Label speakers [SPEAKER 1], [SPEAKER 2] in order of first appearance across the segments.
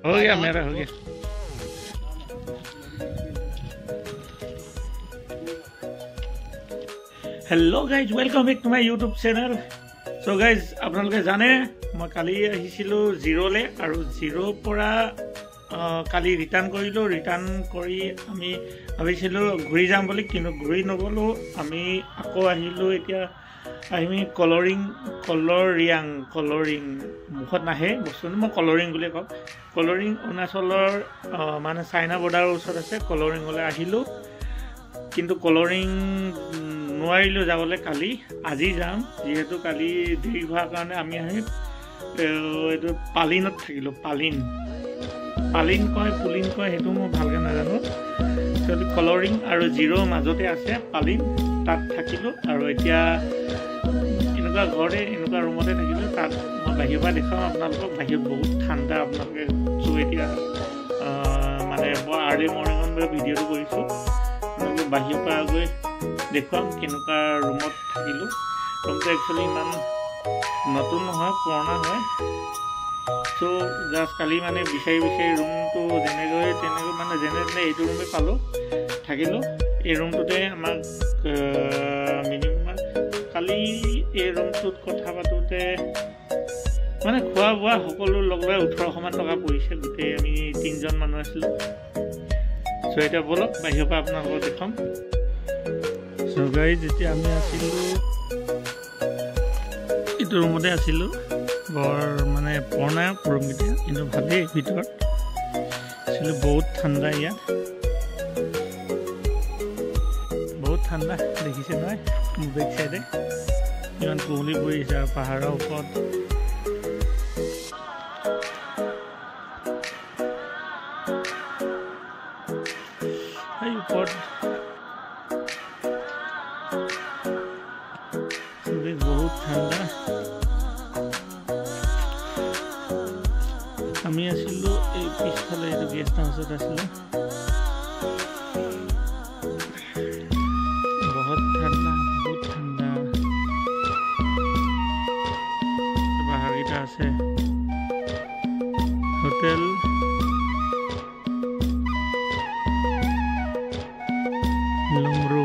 [SPEAKER 1] हो गया मेरा हो गया hello guys welcome back to my YouTube channel so guys आपनालोके जाने मैं काली आहिसिलो जीरोले आरो जीरो परा काली रिटार्न करिलो रिटार्न करी आमी भाबिसिलो घुरी जाम बोली किन्तु घुरी नगलो आमी आको आहिलो एतिया आमी कलरिंग मुखत नाहे बस्तुनो मैं कलरिंग बुली कम कलरिंग अरुणाचলৰ माने चाइना बॉर्डर ओसर आछे कलरिंगले आहिलो किन्तु कलरिंग নোৱাৰিলো যাবলৈ কালি আজি যাম যেহেতু কালি দেৰি হোৱাৰ কাৰণে আমি আহি এটো পালিনত থাকিলো পালিন কয় পুলিন কয় হেতু মই ভালকে নাজানো কিন্তু কলৰিং আৰু জিৰো মাজতে আছে পালিন তাত থাকিলো আৰু এতিয়া এনেকুৱা ঘৰে এনেকুৱা ৰুমতে থাকিলো তাত মই বাহিৰৰ পৰা দেখাম আপোনালোকক বাহিৰত বহুত ঠাণ্ডা আপোনালোকে সো এতিয়া মানে মই আৰ্লি মৰ্নিঙত ভিডিঅ'টো কৰিছো বাহিৰৰ পৰা গৈ দেখুৱাম কেনেকুৱা ৰুমত থাকিলো ৰুমটো একচুৱেলি ইমান নতুন নহয় পুৰণা হয় সো জাষ্ট কালি মানে বিচাৰি ৰুমটো যেনেকৈ মানে যেনে এইটো ৰুমে পালো থাকিলো এই ৰুমটোতে আমাক মিনিমাম কালি এই ৰুমটোত কথা পাতোতে মানে খোৱা বোৱা সকলো লগলাই 1800 মান টকা পৰিছে গোটেই আমি 3 জন মানুহ আছিলো সো এটা বলক বাহিৰৰ পৰা আপোনালোকক দেখাম So guys, এতিয়া আমি আছিলো ইটো ৰুমতে আছিলো বৰ মানে পুৰণা ৰুমকেইটা কিন্তু ভালেই ভিতৰত আছিলো বহুত ঠাণ্ডা ইয়াত বহুত ঠাণ্ডা দেখিছে নহয় বেক সাইডে ইমান কুঁৱলী পৰিছে পাহাৰৰ ওপৰত এই ওপৰত बहुत ठंडा আমি আসিলো এই পিছফালে এই গেস্ট হাউসত আসিলো बहुत ठंडा बाहर गीता আছে হোটেল লংরু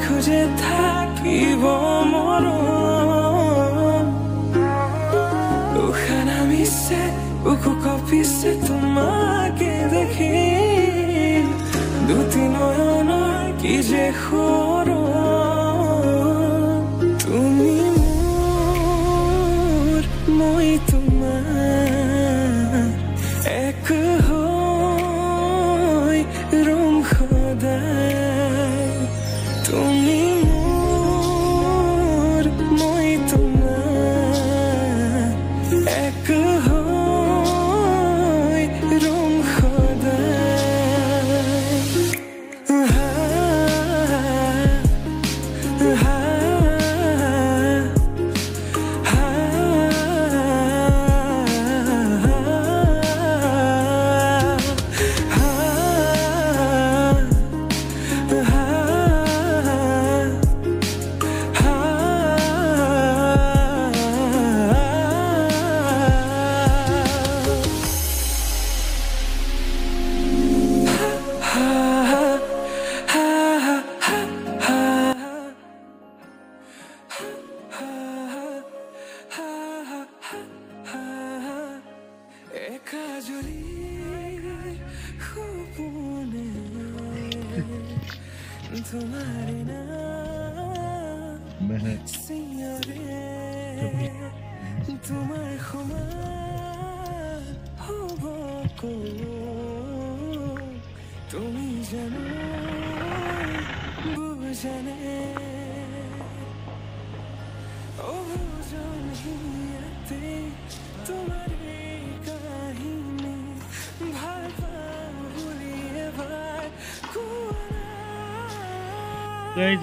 [SPEAKER 1] खोजे থাকিব মৰম উখানা মিছে উকু কপিছে তোমাকে দেখি দুটি নয়নৰ কি যে খৰম তুমি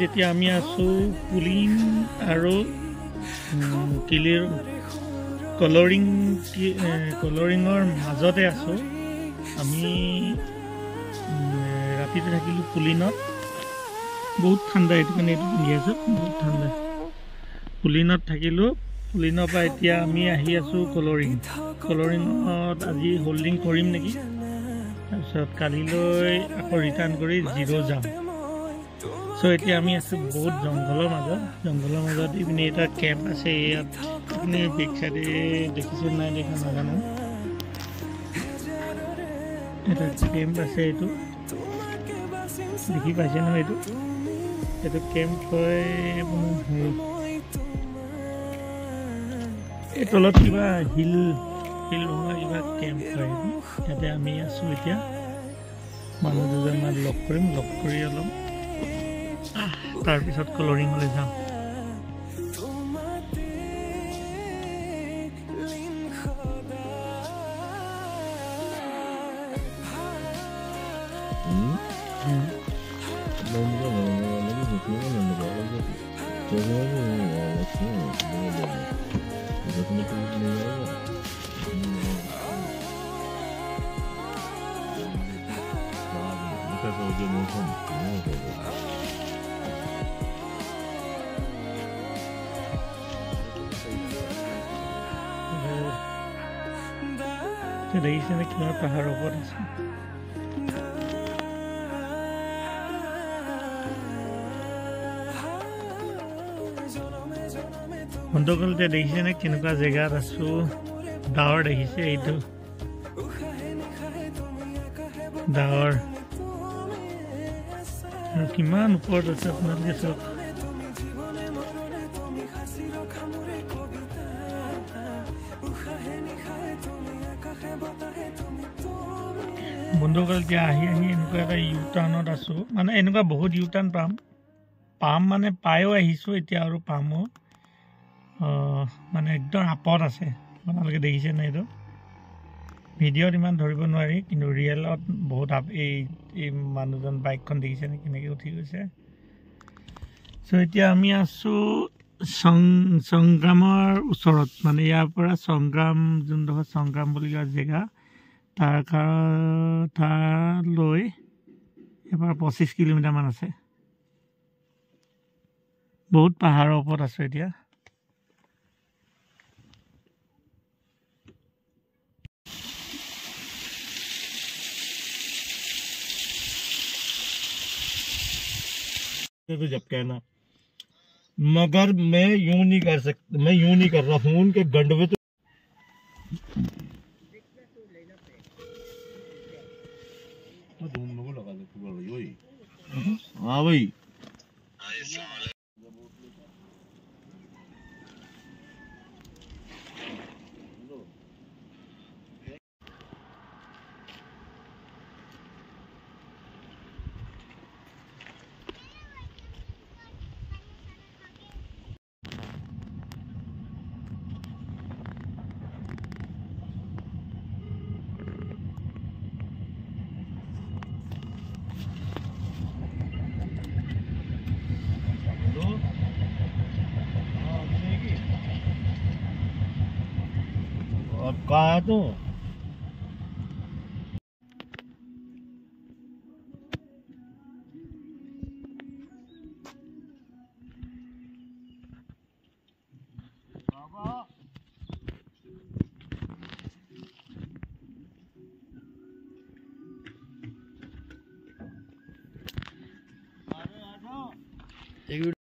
[SPEAKER 1] যেতিয়া আমি আছো পুলিন আৰু কিলিৰ কলৰিঙৰ মাজতে আছো আমি ৰাতিতে থাকিলোঁ পুলিনত বহুত ঠাণ্ডা এইটো কাৰণে এইটো পিন্ধি আছোঁ বহুত ঠাণ্ডা পুলিনত থাকিলোঁ পুলিনৰ পৰা এতিয়া আমি আহি আছোঁ কলৰিঙত আজি হোল্ডিং কৰিম নেকি তাৰপিছত কালিলৈ আকৌ ৰিটাৰ্ণ কৰি জিৰ' যাম সো এতিয়া আমি আছোঁ বহুত জংঘলৰ মাজত ইপিনে এটা কেম্প আছে ইয়াত আপুনি বেক চাইডে দেখিছে নাই দেখা নাজানো এটা কেম্প আছে এইটো দেখি পাইছে নহয় এইটো কেম্প হয় এই তলত কিবা হিল ভঙা কিবা কেম্প হয় ইয়াতে আমি আছোঁ এতিয়া মানুহ দুজনমান লগ কৰি অলপ তাৰপিছত কলৰিঙলৈ যাম দেখিছেনে কিমান পাহাৰৰ ওপৰত আছে অন্তকালতে দেখিছেনে কেনেকুৱা জেগাত আছো ডাৱৰ দেখিছে এইটো ডাৱৰ আৰু কিমান ওপৰত আছে আপোনালোকে চাওক বন্ধুসকল এতিয়া আহি এনেকুৱা এটা ইউটাৰ্ণত আছোঁ মানে এনেকুৱা বহুত ইউটাৰ্ণ পাম মানে পায়ো আহিছোঁ এতিয়া আৰু পামো মানে একদম আপত আছে আপোনালোকে দেখিছে নাই এইটো ভিডিঅ'ত ইমান ধৰিব নোৱাৰি কিন্তু ৰিয়েলত বহুত এই মানুহজন বাইকখন দেখিছে নে কেনেকৈ উঠি গৈছে চ' এতিয়া আমি আছোঁ সংগ্ৰামৰ ওচৰত মানে ইয়াৰ পৰা সংগ্ৰাম যোনডোখৰ সংগ্ৰাম বুলি কোৱা জেগা তালৈ এবাৰ 25 কিলোমিটাৰমান আছে বহুত পাহাৰৰ ওপৰত আছোঁ এতিয়া
[SPEAKER 2] तो जब कहना मगर मैं यूं नहीं कर सकता मैं यूं नहीं कर रहा फोन के गंडवे तो लगा दे हाँ भाई अब कहाँ है तू? एक